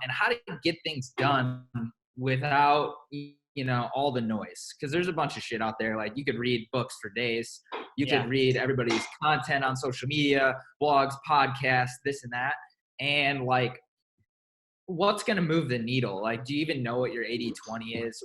and how to get things done without, all the noise. Because there's a bunch of shit out there. Like, you could read books for days. You could read everybody's content on social media, blogs, podcasts, this and that. And like, what's going to move the needle? Like, do you even know what your 80-20 is?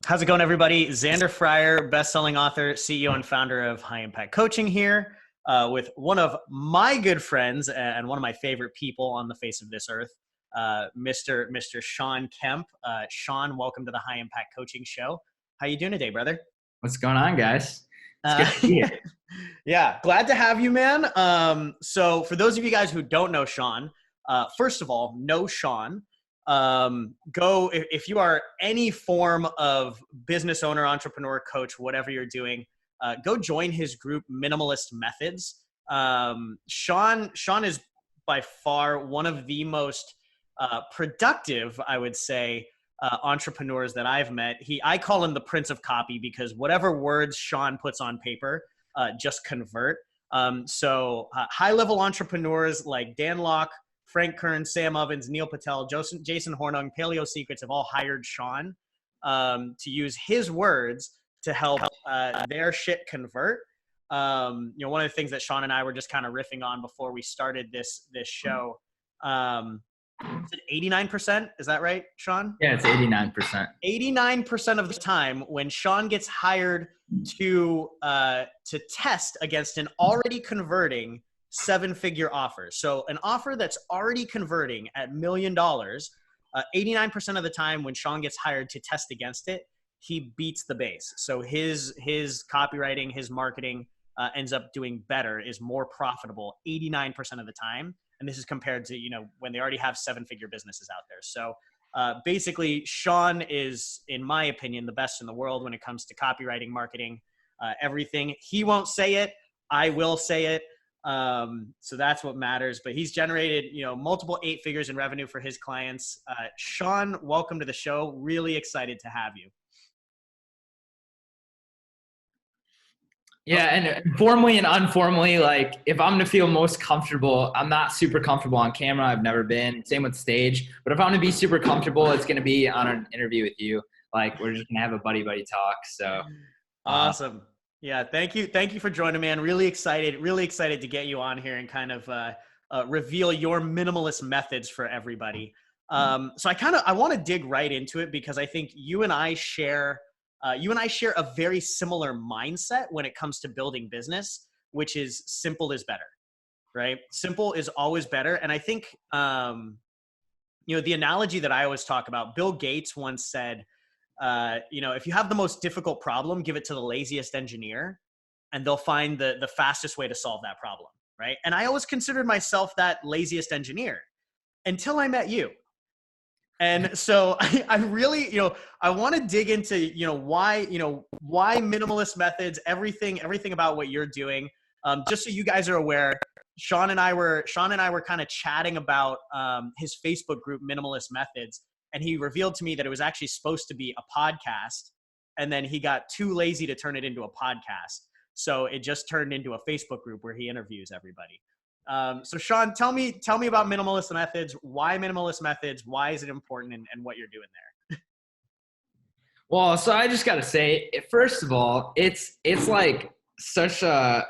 How's it going, everybody? Xander Fryer, best-selling author, CEO, and founder of High Impact Coaching here with one of my good friends and one of my favorite people on the face of this earth, Mr. Sean Kempt. Shawn, welcome to the High Impact Coaching Show. How you doing today, brother? What's going on, guys? It's good to be here. Yeah, glad to have you, man. So for those of you guys who don't know Shawn, first of all, know Shawn. Go if you are any form of business owner, entrepreneur, coach, whatever you're doing, go join his group, Minimalist Methods. Shawn is by far one of the most productive, I would say, entrepreneurs that I've met. I call him the Prince of Copy because whatever words Shawn puts on paper just convert. So high-level entrepreneurs like Dan Locke, Frank Kern, Sam Ovens, Neil Patel, Jason Hornung, Paleo Secrets have all hired Shawn to use his words to help their shit convert. One of the things that Shawn and I were just kind of riffing on before we started this show. Is it 89%? Is that right, Shawn? Yeah, it's 89%. 89% of the time when Shawn gets hired to test against an already converting 7-figure offer. So an offer that's already converting at $1 million, 89% of the time when Shawn gets hired to test against it, he beats the base. So his copywriting, his marketing ends up doing better, is more profitable 89% of the time. And this is compared to, when they already have 7-figure businesses out there. So basically, Shawn is, in my opinion, the best in the world when it comes to copywriting, marketing, everything. He won't say it. I will say it. So that's what matters, but he's generated, multiple 8 figures in revenue for his clients. Shawn, welcome to the show. Really excited to have you. Yeah. And formally and informally, like, if I'm going to feel most comfortable, I'm not super comfortable on camera. I've never been. Same with stage. But if I'm going to be super comfortable, it's going to be on an interview with you. Like, we're just going to have a buddy talk. So awesome. Yeah, thank you. Thank you for joining, man. Really excited to get you on here and kind of reveal your minimalist methods for everybody. So I want to dig right into it because I think you and I share a very similar mindset when it comes to building business, which is simple is better, right? Simple is always better. And I think, the analogy that I always talk about, Bill Gates once said, if you have the most difficult problem, give it to the laziest engineer and they'll find the fastest way to solve that problem. Right. And I always considered myself that laziest engineer until I met you. And so I really, I want to dig into, why minimalist methods, everything about what you're doing. Just so you guys are aware, Shawn and I were kind of chatting about his Facebook group, Minimalist Methods. And he revealed to me that it was actually supposed to be a podcast. And then he got too lazy to turn it into a podcast. So it just turned into a Facebook group where he interviews everybody. So Shawn, tell me about Minimalist Methods. Why Minimalist Methods? Why is it important and what you're doing there? Well, so I just got to say, first of all, it's like such a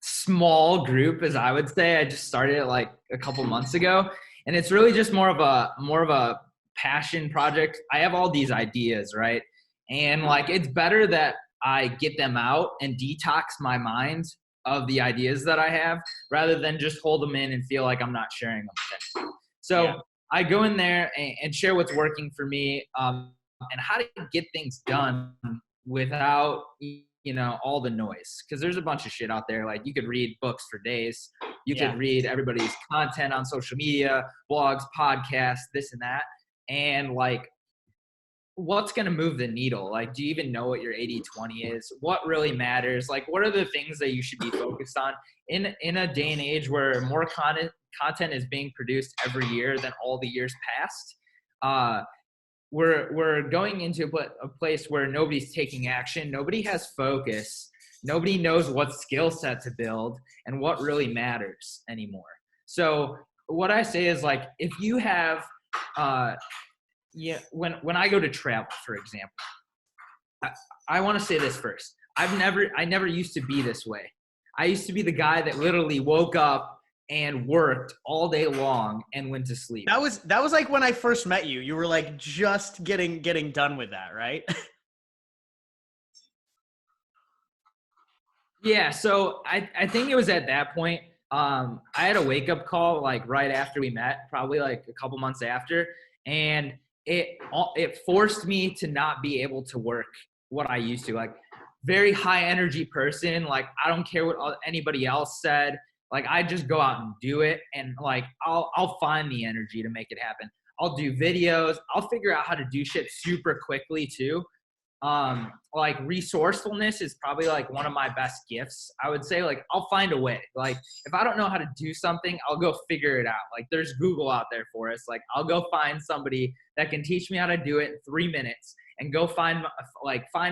small group, as I would say. I just started it like a couple months ago. And it's really just more of a passion project. I have all these ideas, right? And like, it's better that I get them out and detox my mind of the ideas that I have rather than just hold them in and feel like I'm not sharing them with anyone. So I go in there and share what's working for me and how to get things done without, all the noise. Because there's a bunch of shit out there. Like, you could read books for days. You could read everybody's content on social media, blogs, podcasts, this and that. And like, what's going to move the needle? Like, do you even know what your 80-20 is? What really matters? Like, what are the things that you should be focused on in a day and age where more content is being produced every year than all the years past. We're going into a place where nobody's taking action. Nobody has focus. Nobody knows what skill set to build and what really matters anymore. So what I say is, like, if you have, when I go to travel, for example, I want to say this first. I never used to be this way. I used to be the guy that literally woke up and worked all day long and went to sleep. That was like when I first met you. You were like just getting done with that, right? Yeah, so I think it was at that point. I had a wake up call like right after we met, probably like a couple months after, and it forced me to not be able to work what I used to. Like, very high energy person. Like, I don't care what anybody else said. Like, I just go out and do it, and like I'll find the energy to make it happen. I'll do videos. I'll figure out how to do shit super quickly too. Like, resourcefulness is probably like one of my best gifts. I would say, like, I'll find a way. Like, if I don't know how to do something, I'll go figure it out. Like, there's Google out there for us. Like, I'll go find somebody that can teach me how to do it in 3 minutes and go find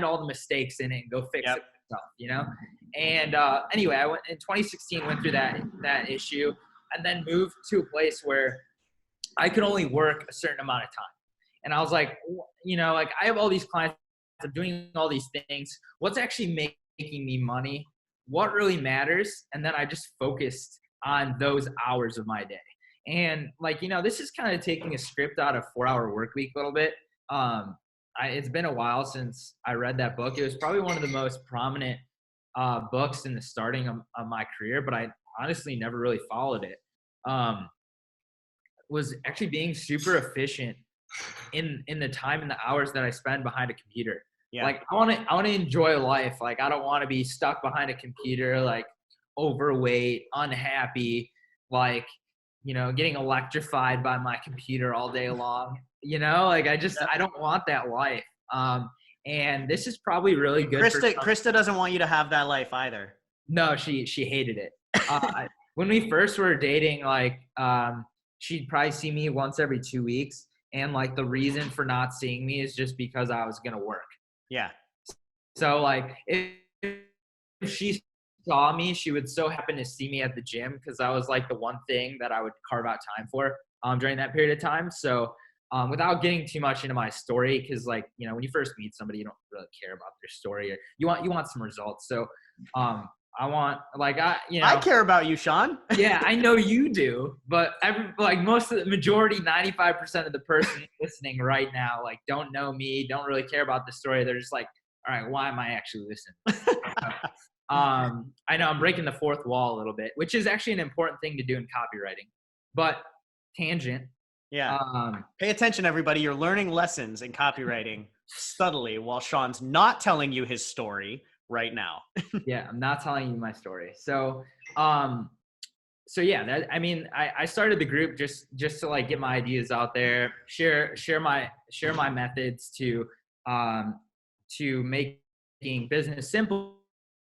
all the mistakes in it and go fix it myself, And anyway, I went in 2016, went through that issue, and then moved to a place where I could only work a certain amount of time. And I was like, like, I have all these clients, I'm doing all these things. What's actually making me money? What really matters? And then I just focused on those hours of my day. And like, this is kind of taking a script out of 4-Hour Workweek a little bit. It's been a while since I read that book. It was probably one of the most prominent books in the starting of my career, but I honestly never really followed it. Was actually being super efficient in the time and the hours that I spend behind a computer. Yeah. Like, I want to enjoy life. Like, I don't want to be stuck behind a computer, like overweight, unhappy, like, getting electrified by my computer all day long. Like, I don't want that life. And this is probably really good. Krista doesn't want you to have that life either. No, she hated it. When we first were dating, like, she'd probably see me once every 2 weeks. And like, the reason for not seeing me is just because I was going to work. Yeah. So like, if she saw me, she would so happen to see me at the gym, because that was like the one thing that I would carve out time for during that period of time. So without getting too much into my story, because like, when you first meet somebody, you don't really care about their story. You want some results. So I want, like, I care about you, Shawn. Yeah, I know you do, but most of the majority, 95% of the person listening right now, like, don't know me, don't really care about the story. They're just like, all right, why am I actually listening? I know I'm breaking the fourth wall a little bit, which is actually an important thing to do in copywriting, but tangent. Yeah. Pay attention, everybody. You're learning lessons in copywriting subtly while Shawn's not telling you his story right now. Yeah, I'm not telling you my story. So yeah, I started the group just to like get my ideas out there, share my methods to making business simple,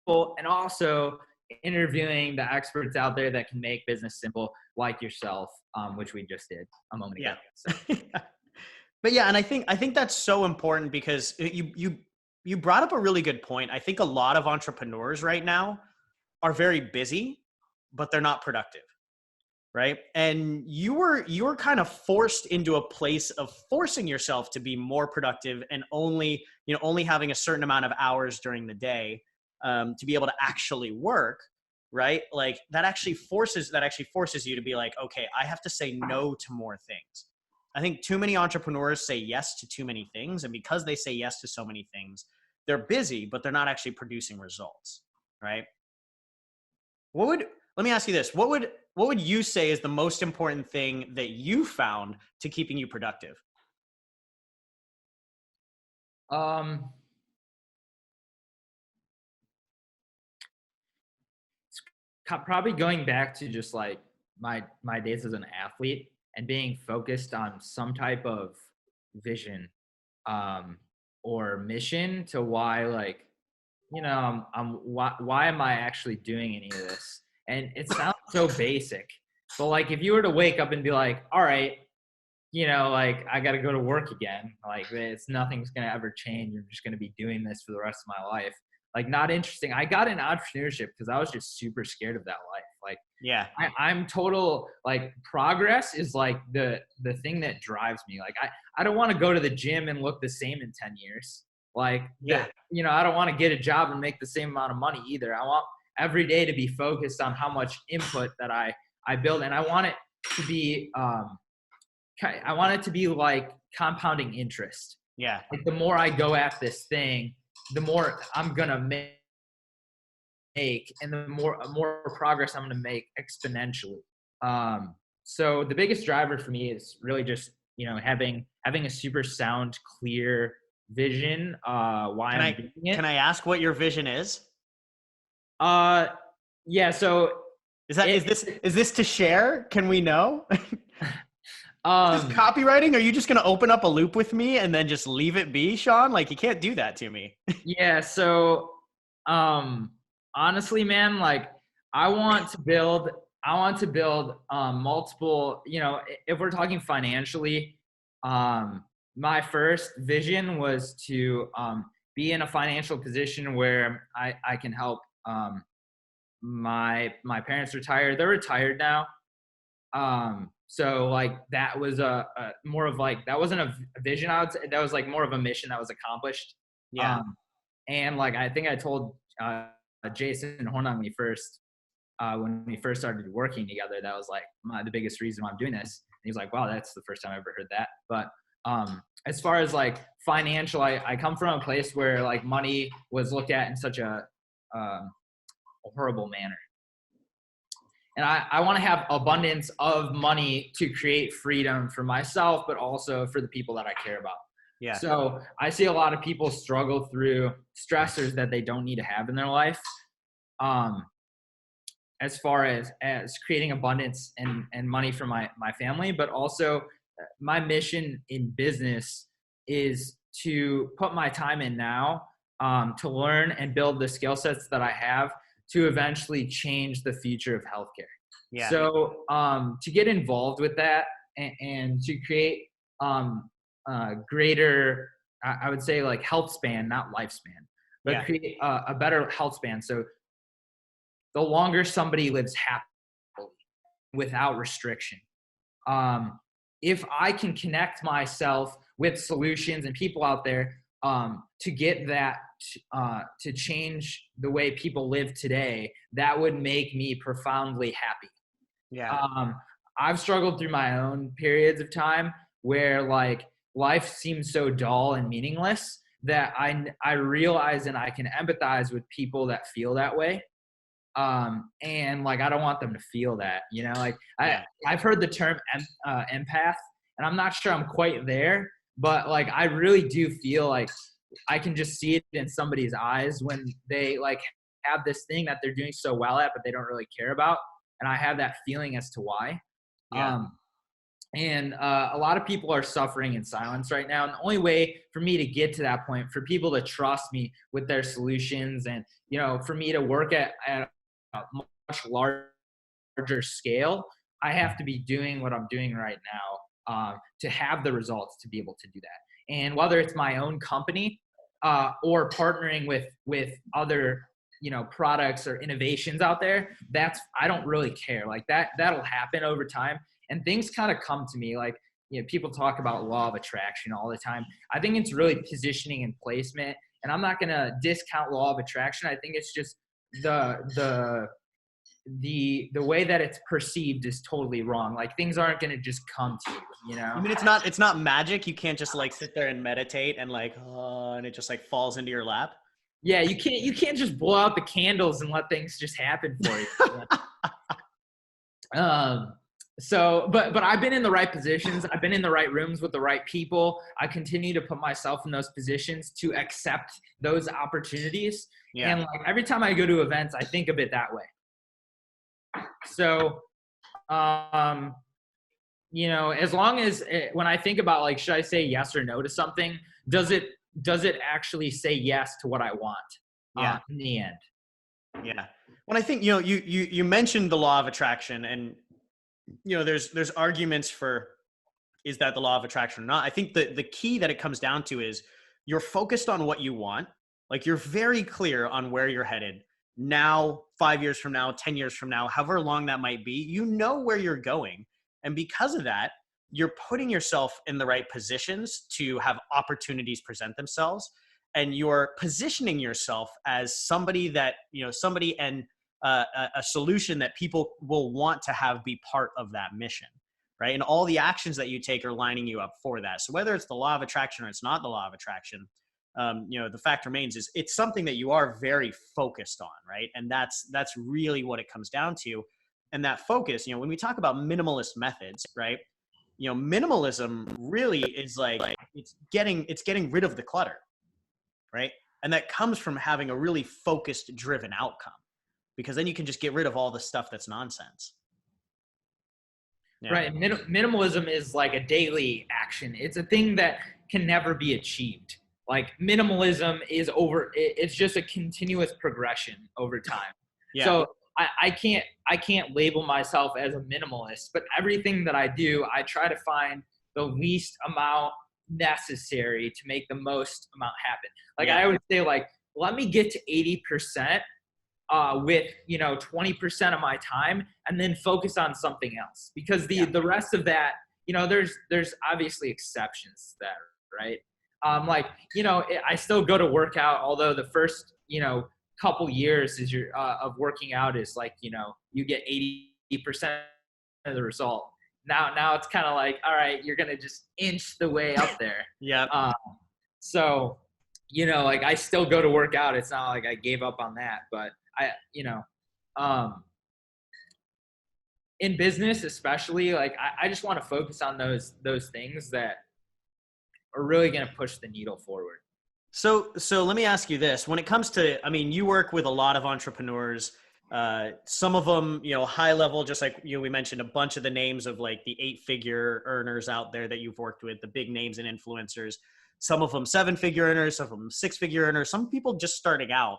and also interviewing the experts out there that can make business simple, like yourself, which we just did a moment ago. Yeah. So. But yeah, and I think that's so important, because you brought up a really good point. I think a lot of entrepreneurs right now are very busy, but they're not productive, right? And you were kind of forced into a place of forcing yourself to be more productive, and only having a certain amount of hours during the day to be able to actually work, right? Like, that actually forces you to be like, okay, I have to say no to more things. I think too many entrepreneurs say yes to too many things, and because they say yes to so many things, they're busy, but they're not actually producing results, right? Let me ask you this. What would you say is the most important thing that you found to keeping you productive? Probably going back to just like my days as an athlete, and being focused on some type of vision or mission to why, like, why am I actually doing any of this? And it sounds so basic, But like, if you were to wake up and be like, all right, like I got to go to work again. Like nothing's going to ever change. I'm just going to be doing this for the rest of my life. Like not interesting. I got in entrepreneurship because I was just super scared of that life. Like Yeah. I'm total, like progress is like the thing that drives me. Like I don't want to go to the gym and look the same in 10 years. Like, Yeah. I don't want to get a job and make the same amount of money either. I want every day to be focused on how much input that I build. And I want it to be, like compounding interest. Yeah. Like the more I go at this thing, the more I'm going to make, and the more progress I'm going to make exponentially. So the biggest driver for me is really just, having a super sound, clear vision, why I'm doing it. Can I ask what your vision is? Yeah. So is this to share? Can we know? Is this Um, copywriting? Are you just going to open up a loop with me and then just leave it be, Shawn? Like, you can't do that to me. yeah. So, honestly, man, like I want to build multiple, if we're talking financially, my first vision was to, be in a financial position where I can help, my parents retire. They're retired now. So like that was a more of like, that wasn't a vision. I would say that was like more of a mission that was accomplished. Yeah. And like, I think I told, Jason Horn when we first started working together, that was like the biggest reason why I'm doing this. And he was like, wow, that's the first time I ever heard that. But, as far as like financial, I come from a place where like money was looked at in such a horrible manner. And I want to have abundance of money to create freedom for myself, but also for the people that I care about. Yeah. So I see a lot of people struggle through stressors that they don't need to have in their life. As far as creating abundance and money for my family, but also my mission in business is to put my time in now, to learn and build the skill sets that I have to eventually change the future of healthcare. Yeah. So to get involved with that and to create greater, I would say like health span, not lifespan, but create a better health span. So the longer somebody lives happily without restriction. If I can connect myself with solutions and people out there to get that, to change the way people live today, that would make me profoundly happy. Yeah. I've struggled through my own periods of time where like life seems so dull and meaningless that I realize and I can empathize with people that feel that way. And like, I don't want them to feel that, like I've heard the term empath, and I'm not sure I'm quite there, but like, I really do feel like I can just see it in somebody's eyes when they like have this thing that they're doing so well at, but they don't really care about. And I have that feeling as to why. Yeah. And a lot of people are suffering in silence right now. And the only way for me to get to that point, for people to trust me with their solutions and, for me to work at a much larger scale, I have to be doing what I'm doing right now to have the results to be able to do that. And whether it's my own company or partnering with other, products or innovations out there, I don't really care. Like that'll happen over time. And things kind of come to me. Like, people talk about law of attraction all the time. I think it's really positioning and placement. And I'm not going to discount law of attraction. I think it's just the way that it's perceived is totally wrong. Like things aren't going to just come to you, I mean, it's not magic. You can't just like sit there and meditate and like, and it just like falls into your lap. Yeah. You can't just blow out the candles and let things just happen for you. So, but I've been in the right positions. I've been in the right rooms with the right people. I continue to put myself in those positions to accept those opportunities. Yeah. And like every time I go to events, I think of it that way. So, as long as when I think about like, should I say yes or no to something? Does it actually say yes to what I want? In the end. Yeah. When I think, you mentioned the law of attraction, and there's arguments for, is that the law of attraction or not? I think the key that it comes down to is you're focused on what you want. Like you're very clear on where you're headed now, 5 years from now, 10 years from now, however long that might be, you know where you're going. And because of that, you're putting yourself in the right positions to have opportunities present themselves. And you're positioning yourself as somebody that, somebody and a solution that people will want to have be part of that mission. Right. And all the actions that you take are lining you up for that. So whether it's the law of attraction or it's not the law of attraction, the fact remains is it's something that you are very focused on. Right. And that's really what it comes down to. And that focus, when we talk about minimalist methods, right, minimalism really is like, it's getting rid of the clutter. Right. And that comes from having a really focused, driven outcome, because then you can just get rid of all the stuff that's nonsense. Yeah. Right. Minimalism is like a daily action. It's a thing that can never be achieved. Like minimalism is it's just a continuous progression over time. Yeah. So I can't label myself as a minimalist, but everything that I do, I try to find the least amount necessary to make the most amount happen. Like I would say, like, let me get to 80%. With 20% of my time, and then focus on something else, because the rest of that, there's obviously exceptions to that, right? I still go to work out, although the first couple years is of working out is like you get 80% of the result. Now it's kind of like, all right, you're gonna just inch the way up there. So like I still go to work out. It's not like I gave up on that, but in business especially, like I just want to focus on those things that are really going to push the needle forward. So let me ask you this. When it comes to, you work with a lot of entrepreneurs, some of them, high level, just like we mentioned a bunch of the names of like the 8-figure earners out there that you've worked with, the big names and influencers, some of them 7-figure earners, some of them 6-figure earners, some people just starting out.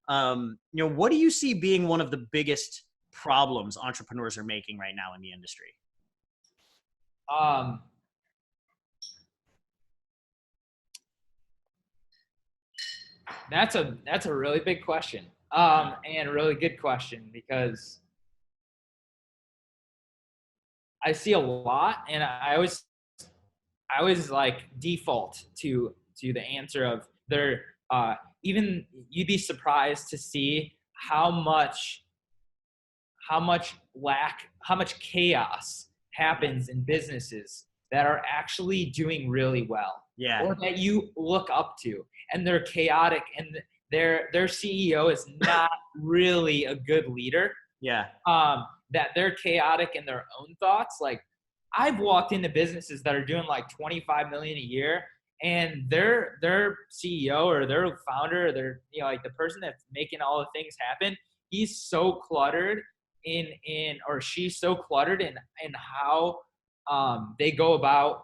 What do you see being one of the biggest problems entrepreneurs are making right now in the industry? That's a really big question. And a really good question, because I see a lot, and I always like default to the answer of their, even you'd be surprised to see how much chaos happens in businesses that are actually doing really well, or that you look up to, and they're chaotic, and their CEO is not really a good leader. That they're chaotic in their own thoughts. Like I've walked into businesses that are doing like 25 million a year, and their CEO or their founder, or their like the person that's making all the things happen, he's so cluttered or she's so cluttered in how they go about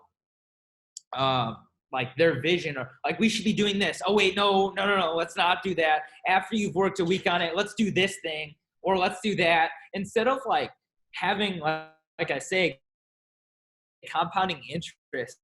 like their vision, or like, we should be doing this. Oh wait, no, let's not do that. After you've worked a week on it, let's do this thing, or let's do that, instead of like having, like I say, compounding interest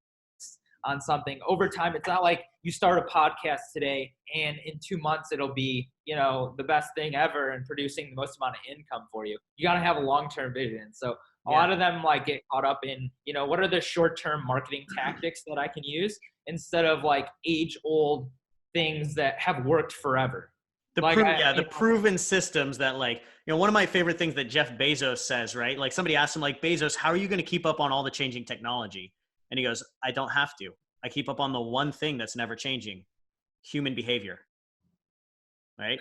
on something over time. It's not like you start a podcast today and in 2 months it'll be, the best thing ever and producing the most amount of income for you. You got to have a long-term vision. So a lot of them like get caught up in, what are the short-term marketing tactics that I can use, instead of like age-old things that have worked forever. The proven systems that, like, one of my favorite things that Jeff Bezos says, right? Like somebody asked him, like, Bezos, how are you going to keep up on all the changing technology? And he goes, I don't have to. I keep up on the one thing that's never changing: human behavior. Right?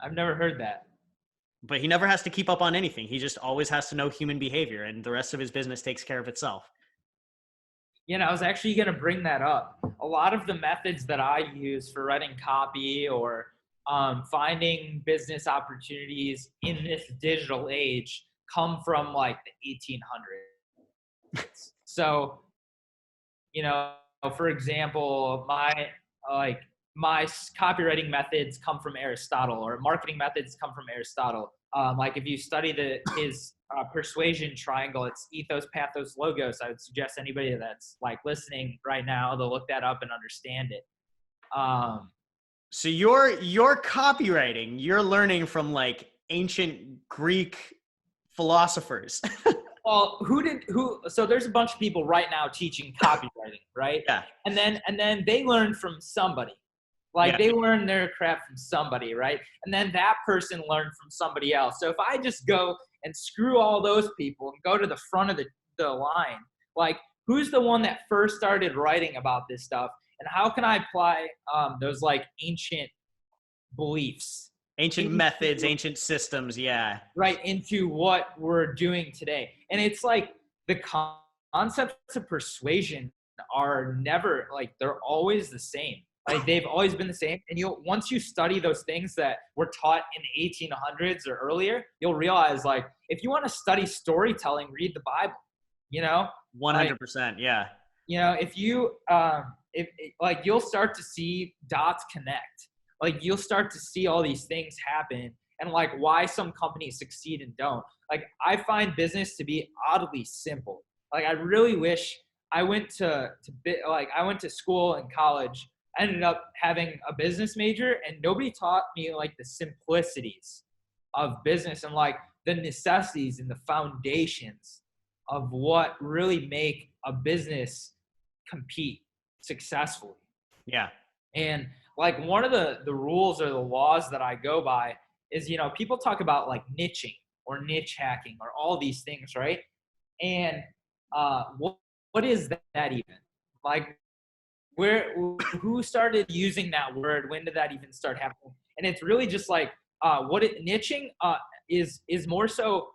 I've never heard that. But he never has to keep up on anything. He just always has to know human behavior, and the rest of his business takes care of itself. I was actually going to bring that up. A lot of the methods that I use for writing copy or finding business opportunities in this digital age come from like the 1800s. So, for example, my copywriting methods come from Aristotle, or marketing methods come from Aristotle. Like if you study his persuasion triangle. It's ethos, pathos, logos. I would suggest anybody that's like listening right now to look that up and understand it. So you're copywriting, you're learning from like ancient Greek philosophers. Well, so there's a bunch of people right now teaching copywriting, right? Yeah. And then they learn from somebody. Like they learn their crap from somebody, right? And then that person learned from somebody else. So if I just go and screw all those people and go to the front of the line, like who's the one that first started writing about this stuff? And how can I apply those like ancient beliefs, ancient methods, ancient systems, right, into what we're doing today? And it's like the concepts of persuasion are never like, they're always the same. Like they've always been the same. And once you study those things that were taught in the 1800s or earlier, you'll realize like, if you want to study storytelling, read the Bible, 100%. Yeah. If you, like you'll start to see dots connect, like you'll start to see all these things happen and like why some companies succeed and don't. Like I find business to be oddly simple. Like I really wish I went to school and college. I ended up having a business major and nobody taught me like the simplicities of business and like the necessities and the foundations of what really make a business compete successfully. Yeah. And like one of the rules or the laws that I go by is, people talk about like niching or niche hacking or all these things, right? And what is that even? Like who started using that word? When did that even start happening? And it's really just like niching is more so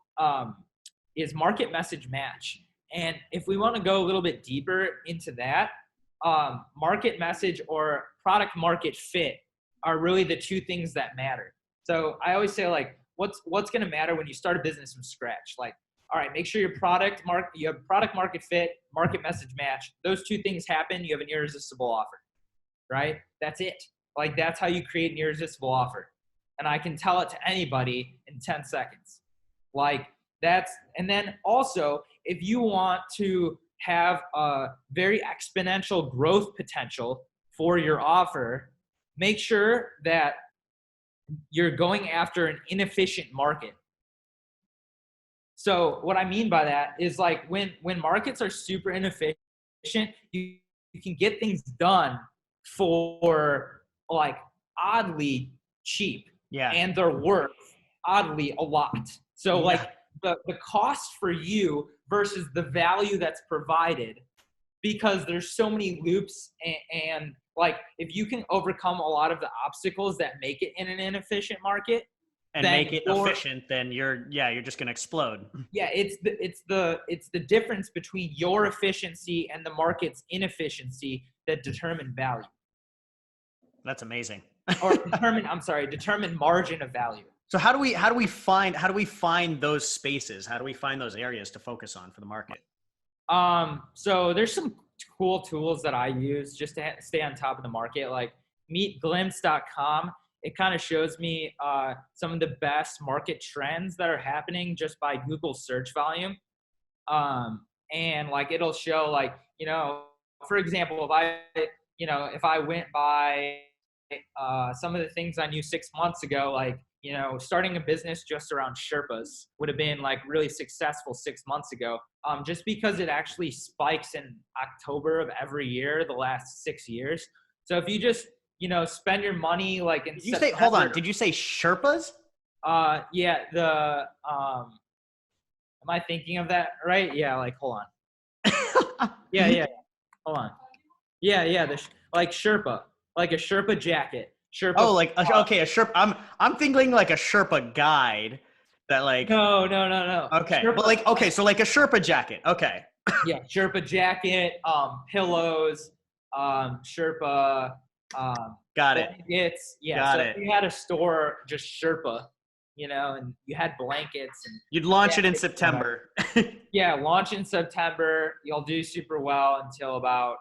is market message match. And if we want to go a little bit deeper into that, market message or product market fit are really the two things that matter. So I always say like, what's going to matter when you start a business from scratch? Like, all right, make sure you have product market fit, market message match. Those two things happen. You have an irresistible offer, right? That's it. Like that's how you create an irresistible offer. And I can tell it to anybody in 10 seconds. Like and then also if you want to have a very exponential growth potential for your offer, make sure that you're going after an inefficient market. So what I mean by that is like when markets are super inefficient, you can get things done for like oddly cheap. Yeah. And they're worth oddly a lot. So like the cost for you versus the value that's provided, because there's so many loops and like if you can overcome a lot of the obstacles that make it in an inefficient market and make it efficient, then you're just going to explode. Yeah. It's the difference between your efficiency and the market's inefficiency that determine value. That's amazing. Or determine margin of value. So how do we find those spaces? How do we find those areas to focus on for the market? So there's some cool tools that I use just to stay on top of the market, like meetglimpse.com. It kind of shows me some of the best market trends that are happening just by Google search volume. And like it'll show like, for example, if I went by some of the things I knew 6 months ago, like, starting a business just around Sherpas would have been like really successful 6 months ago. Just because it actually spikes in October of every year, the last 6 years. So if you just, spend your money like in September. Hold on. Did you say Sherpas? Yeah. Am I thinking of that right? Yeah. Like, hold on. Yeah. Hold on. Yeah. Like Sherpa, like a Sherpa jacket. Sherpa. Oh, like okay, a Sherpa. I'm thinking like a Sherpa guide that like. No. Okay, Sherpa, but like okay, so like a Sherpa jacket. Okay. Yeah, Sherpa jacket, pillows, Sherpa. Got it. Blankets. Yeah. Got so it. If you had a store just Sherpa, and you had blankets and. You'd launch it in September. Yeah, launch in September. You'll do super well until about.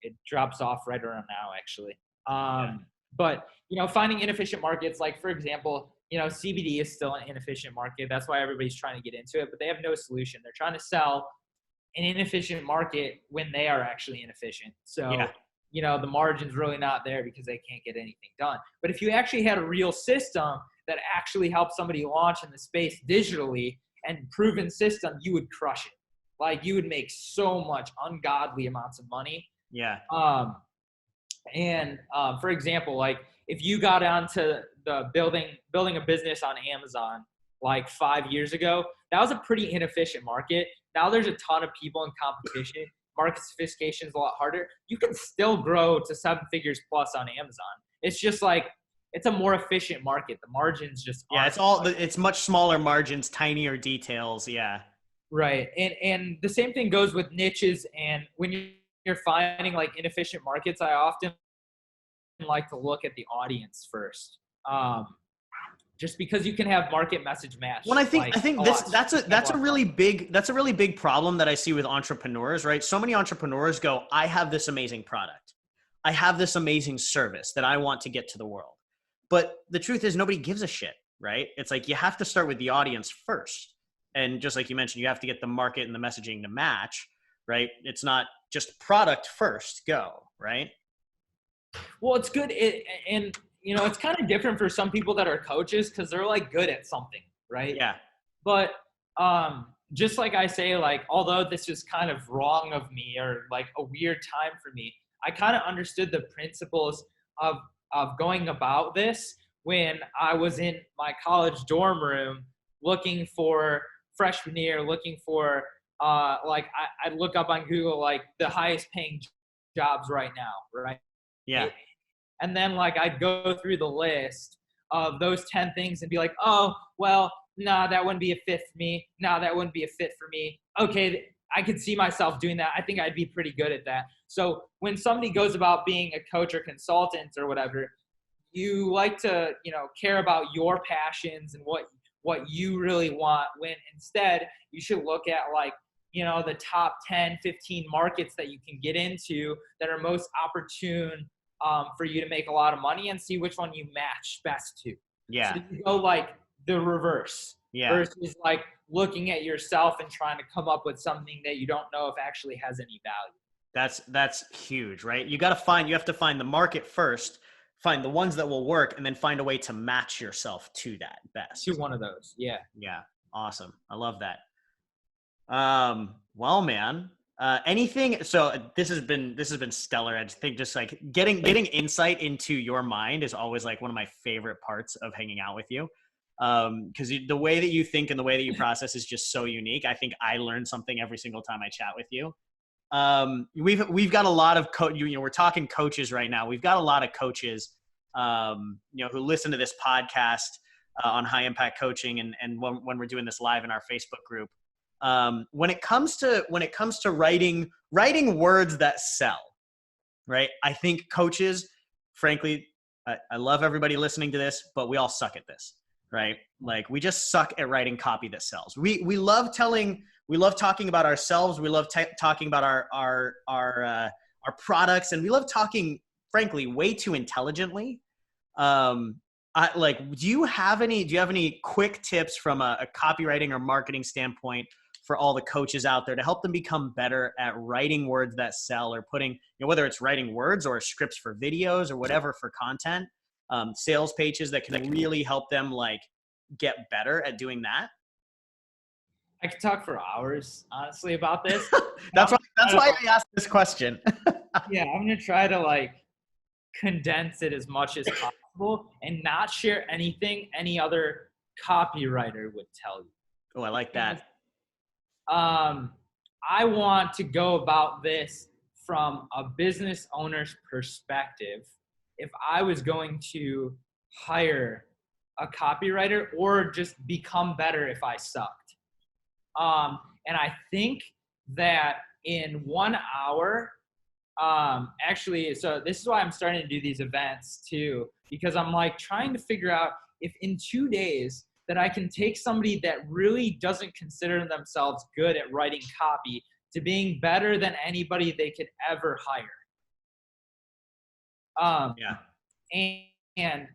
It drops off right around now, actually. But, finding inefficient markets, like, for example, you know, CBD is still an inefficient market. That's why everybody's trying to get into it, but they have no solution. They're trying to sell an inefficient market when they are actually inefficient. So, Yeah. you know, the margin's really not there because they can't get anything done. But if you actually had a real system that actually helped somebody launch in the space digitally and proven system, you would crush it. Like, you would make so much ungodly amounts of money. Yeah. For example, like if you got onto the building a business on Amazon like 5 years ago, that was a pretty inefficient market. Now there's a ton of people in competition. Market sophistication is a lot harder. You can still grow to 7 figures plus on Amazon. It's just like, it's a more efficient market. The margins just aren't. It's much smaller margins, tinier details. Yeah. Right. And the same thing goes with niches. And when you're finding like inefficient markets, I often like to look at the audience first. Just because you can have market message match. Well, I think that's a really big problem that I see with entrepreneurs, right? So many entrepreneurs go, I have this amazing product. I have this amazing service that I want to get to the world. But the truth is nobody gives a shit, right? It's like, you have to start with the audience first. And just like you mentioned, you have to get the market and the messaging to match, right? It's not just product first, go, right? Well, it's good. And you know, it's kind of different for some people that are coaches because they're like good at something, right? Yeah. But just like I say, like, although this is kind of wrong of me or like a weird time for me, I kind of understood the principles of going about this when I was in my college dorm room looking for freshman year, looking for like I'd look up on Google like the highest paying jobs right now, right? Yeah. And then like I'd go through the list of those 10 things and be like, oh, well, nah, that wouldn't be a fit for me. Nah, that wouldn't be a fit for me. Okay, I could see myself doing that. I think I'd be pretty good at that. So when somebody goes about being a coach or consultant or whatever, you like to, you know, care about your passions and what you really want, when instead you should look at like, you know, the top 10, 15 markets that you can get into that are most opportune for you to make a lot of money, and see which one you match best to. Yeah. So you go like the reverse versus like looking at yourself and trying to come up with something that you don't know if actually has any value. That's huge, right? You have to find the market first, find the ones that will work, and then find a way to match yourself to that best. To one of those. Yeah. Yeah. Awesome. I love that. Well, man, anything, so this has been stellar. I think just like getting insight into your mind is always like one of my favorite parts of hanging out with you. Cause the way that you think and the way that you process is just so unique. I think I learn something every single time I chat with you. We've got a lot of we're talking coaches right now. We've got a lot of coaches, who listen to this podcast, on high impact coaching. And when we're doing this live in our Facebook group, when it comes to writing words that sell, right? I think coaches, frankly, I love everybody listening to this, but we all suck at this, right? Like, we just suck at writing copy that sells. We love talking about ourselves. We love talking about our products, and we love talking, frankly, way too intelligently. Do you have any quick tips from a copywriting or marketing standpoint for all the coaches out there to help them become better at writing words that sell, or putting, whether it's writing words or scripts for videos or whatever for content, sales pages that can really help them like get better at doing that? I could talk for hours, honestly, about this. That's why I asked this question. Yeah, I'm going to try to like condense it as much as possible and not share anything any other copywriter would tell you. Oh, I like that. I want to go about this from a business owner's perspective. If I was going to hire a copywriter or just become better if I sucked. And I think that in 1 hour, so this is why I'm starting to do these events too, because I'm like trying to figure out if in 2 days that I can take somebody that really doesn't consider themselves good at writing copy to being better than anybody they could ever hire. And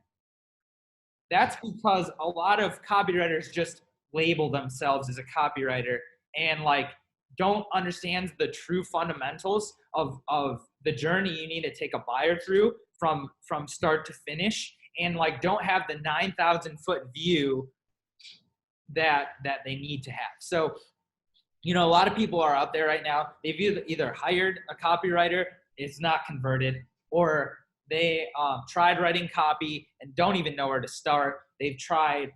that's because a lot of copywriters just label themselves as a copywriter and like don't understand the true fundamentals of the journey you need to take a buyer through from start to finish, and like don't have the 9,000 foot view that they need to have. So, you know, a lot of people are out there right now, they've either hired a copywriter, it's not converted, or they tried writing copy and don't even know where to start. They've tried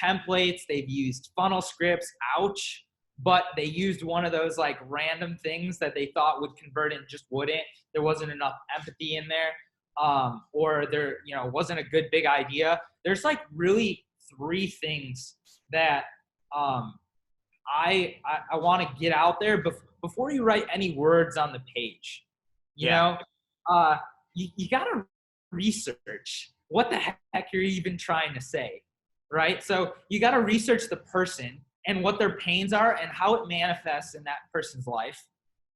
templates, they've used funnel scripts, ouch, but they used one of those like random things that they thought would convert and just wouldn't. There wasn't enough empathy in there, or there, you know, wasn't a good big idea. There's like really three things that I want to get out there before you write any words on the page. You know, you got to research what the heck you're even trying to say, right? So you got to research the person and what their pains are and how it manifests in that person's life.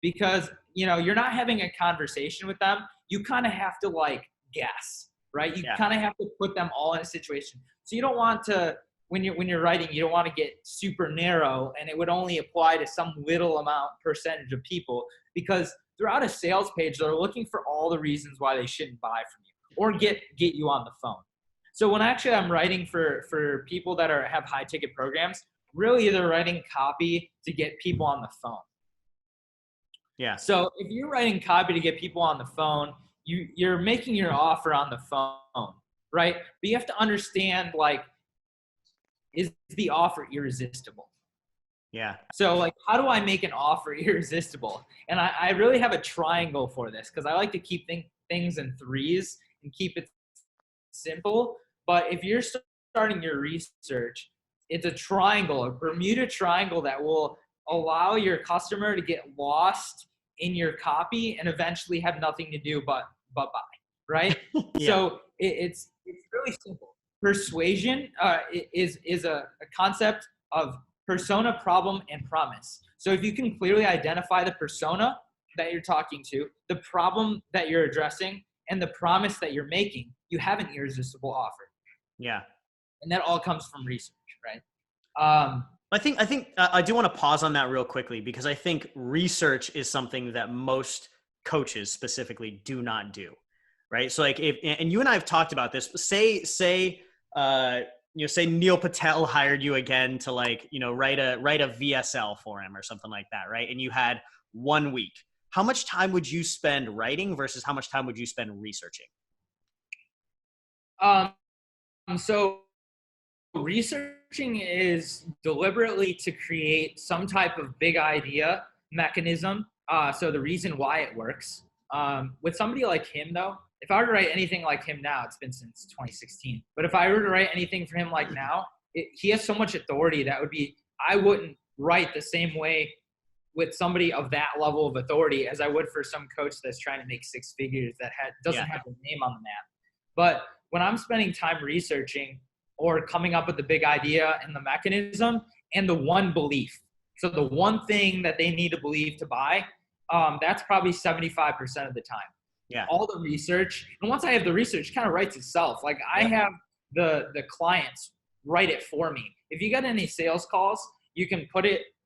Because, you know, you're not having a conversation with them. You kind of have to like guess, right? You kind of have to put them all in a situation. So you don't want to, when you're writing, you don't want to get super narrow and it would only apply to some little percentage of people, because throughout a sales page, they're looking for all the reasons why they shouldn't buy from you or get you on the phone. So when actually I'm writing for people that have high ticket programs, really they're writing copy to get people on the phone. Yeah. So if you're writing copy to get people on the phone, you're making your offer on the phone, right? But you have to understand, like, is the offer irresistible? Yeah. So like, how do I make an offer irresistible? And I really have a triangle for this because I like to keep things in threes and keep it simple. But if you're starting your research, it's a triangle, a Bermuda triangle that will allow your customer to get lost in your copy and eventually have nothing to do but buy, right? Yeah. So it's really simple. Persuasion is a concept of persona, problem, and promise. So if you can clearly identify the persona that you're talking to, the problem that you're addressing, and the promise that you're making, you have an irresistible offer. Yeah. And that all comes from research, right? I think I do want to pause on that real quickly, because I think research is something that most coaches specifically do not do, right? So like and you and I have talked about this, say Neil Patel hired you again to like, you know, write a VSL for him or something like that, right? And you had 1 week. How much time would you spend writing versus how much time would you spend researching? So researching is deliberately to create some type of big idea mechanism. So the reason why it works. With somebody like him though, if I were to write anything like him now, it's been since 2016, but if I were to write anything for him like now, he has so much authority that I wouldn't write the same way with somebody of that level of authority as I would for some coach that's trying to make six figures that doesn't have their name on the map. But when I'm spending time researching or coming up with the big idea and the mechanism and the one belief, so the one thing that they need to believe to buy, that's probably 75% of the time. Yeah. All the research. And once I have the research, it kind of writes itself. Like I have the clients write it for me. If you got any sales calls, you can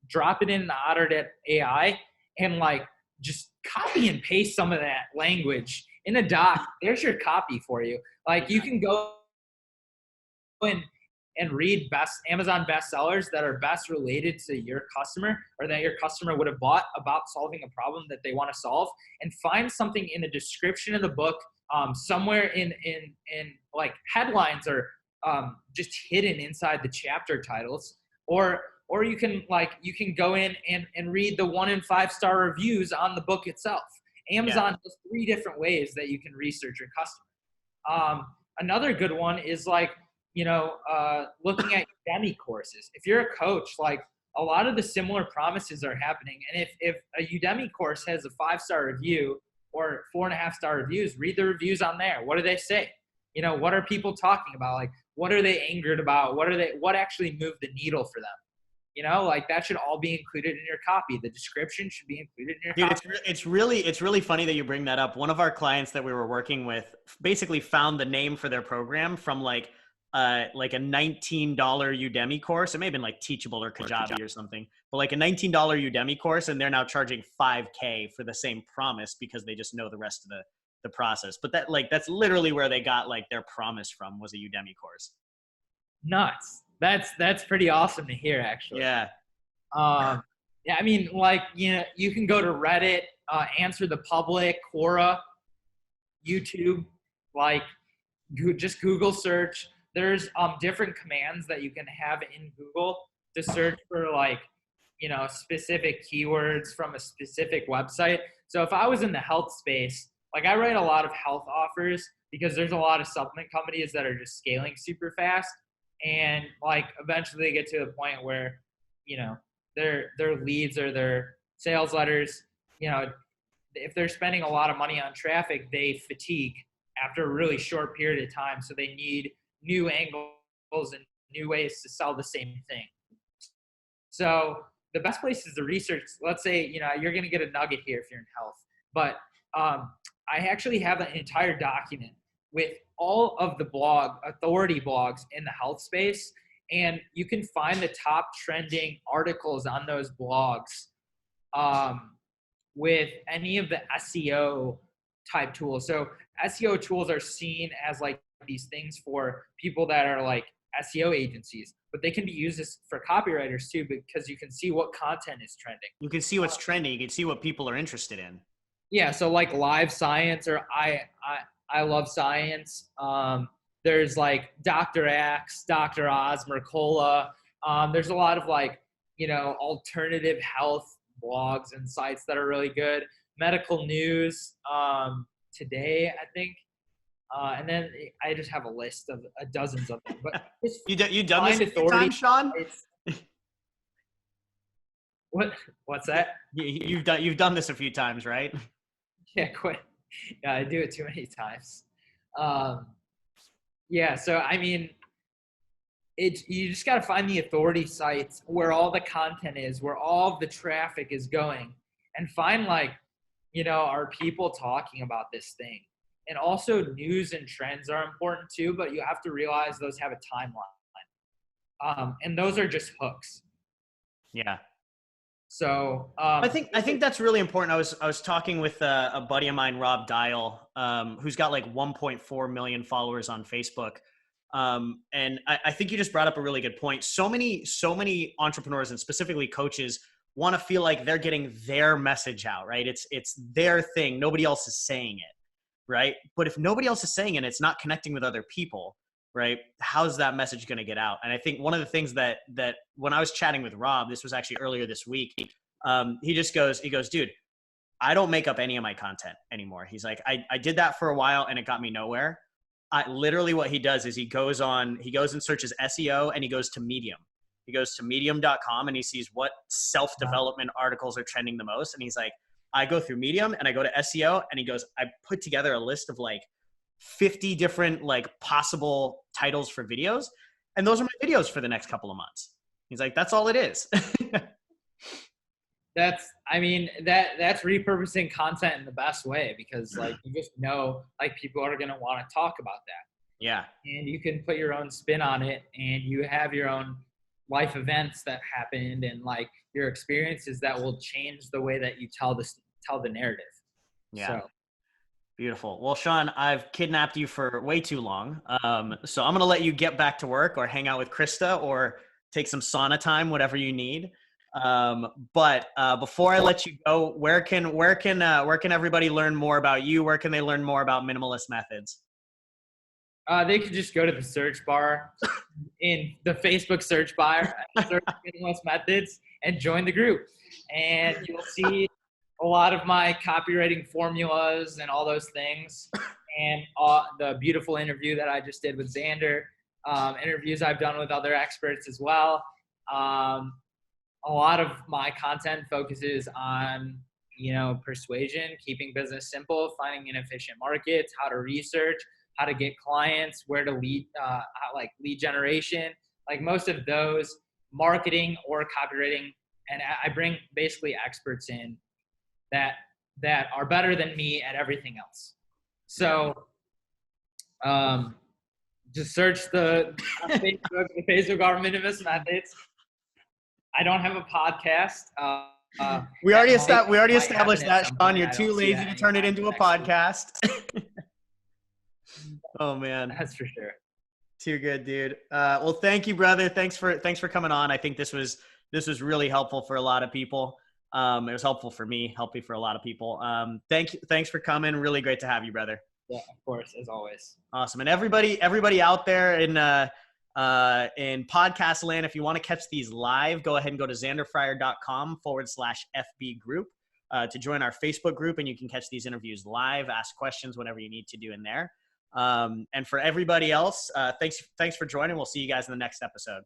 drop it in the Otter.ai and like just copy and paste some of that language in a doc. There's your copy for you. Like you can go and read Amazon bestsellers that are best related to your customer or that your customer would have bought about solving a problem that they want to solve, and find something in the description of the book, somewhere in like headlines or just hidden inside the chapter titles, or you can go in and read the 1 and 5 star reviews on the book itself. Amazon has 3 different ways that you can research your customer. Another good one is like, looking at Udemy courses. If you're a coach, like a lot of the similar promises are happening. And if a Udemy course has a 5-star review or 4.5-star reviews, read the reviews on there. What do they say? What are people talking about? Like, what are they angered about? What actually moved the needle for them? Like that should all be included in your copy. The description should be included in your copy. It's really funny that you bring that up. One of our clients that we were working with basically found the name for their program from like like a $19 Udemy course. It may have been like Teachable or Kajabi or something, but like a $19 Udemy course, and they're now charging $5K for the same promise because they just know the rest of the process. But that's literally where they got like their promise from, was a Udemy course. Nuts. That's pretty awesome to hear, actually. Yeah. Yeah, I mean, like, you can go to Reddit, Answer the Public, Quora, YouTube, like, just Google search. There's different commands that you can have in Google to search for, like, specific keywords from a specific website. So if I was in the health space, like, I write a lot of health offers because there's a lot of supplement companies that are just scaling super fast. And like, eventually they get to the point where, their leads or their sales letters, if they're spending a lot of money on traffic, they fatigue after a really short period of time. So they need new angles and new ways to sell the same thing. So the best place is to research. Let's say, you're going to get a nugget here if you're in health, but I actually have an entire document with all of the authority blogs in the health space. And you can find the top trending articles on those blogs with any of the SEO type tools. So SEO tools are seen as like these things for people that are like SEO agencies, but they can be used for copywriters too, because you can see what content is trending. You can see what's trending. You can see what people are interested in. Yeah. So like Live Science, or I Love Science. There's like Dr. Axe, Dr. Oz, Mercola. There's a lot of like, alternative health blogs and sites that are really good. Medical news, Today, I think. And then I just have a list of dozens of them. But you done this a few times, Shawn? What's that? You've done this a few times, right? Yeah, quite. Yeah, I do it too many times. Yeah, so I mean, you just got to find the authority sites where all the content is, where all of the traffic is going, and find like, are people talking about this thing? And also news and trends are important too, but you have to realize those have a timeline. And those are just hooks. Yeah. So I think that's really important. I was talking with a buddy of mine, Rob Dial, who's got like 1.4 million followers on Facebook. And I think you just brought up a really good point. So many entrepreneurs and specifically coaches want to feel like they're getting their message out, right? It's their thing. Nobody else is saying it, right? But if nobody else is saying it, it's not connecting with other people, right? How's that message going to get out? And I think one of the things that when I was chatting with Rob, this was actually earlier this week, he goes, dude, I don't make up any of my content anymore. He's like, I did that for a while and it got me nowhere. Literally what he does is he goes and searches SEO, and he goes to Medium. He goes to medium.com and he sees what self-development articles are trending the most. And he's like, I go through Medium and I go to SEO, and he goes, I put together a list of like 50 different like possible titles for videos. And those are my videos for the next couple of months. He's like, that's all it is. That's repurposing content in the best way, because like, you just know, like, people are going to want to talk about that. Yeah. And you can put your own spin on it, and you have your own life events that happened and like your experiences that will change the way that you tell the narrative. Yeah. So. Beautiful. Well, Shawn, I've kidnapped you for way too long. So I'm going to let you get back to work or hang out with Krista or take some sauna time, whatever you need. But before I let you go, where can everybody learn more about you? Where can they learn more about Minimalist Methods? They could just go to the search bar in the Facebook search bar, search Minimalist Methods, and join the group. And you'll see a lot of my copywriting formulas and all those things, and the beautiful interview that I just did with Xander, interviews I've done with other experts as well. A lot of my content focuses on, persuasion, keeping business simple, finding inefficient markets, how to research, how to get clients, where to lead generation, like most of those, marketing or copywriting. And I bring basically experts in that are better than me at everything else. So Just search the Facebook our minimalist methods. I don't have a podcast. We already might established happen at that, some Sean. point. You're I too don't see lazy that to turn it anytime into a next week. podcast. Oh man, That's for sure. too good, dude. Well, thank you, brother. Thanks for coming on. I think this was really helpful for a lot of people. It was helpful for me, helpful for a lot of people. Thanks for coming. Really great to have you, brother. Yeah, of course, as always. Awesome. And everybody out there in podcast land, if you want to catch these live, go ahead and go to xanderfryer.com/FB group to join our Facebook group, and you can catch these interviews live, ask questions, whatever you need to do in there. And for everybody else, thanks for joining. We'll see you guys in the next episode.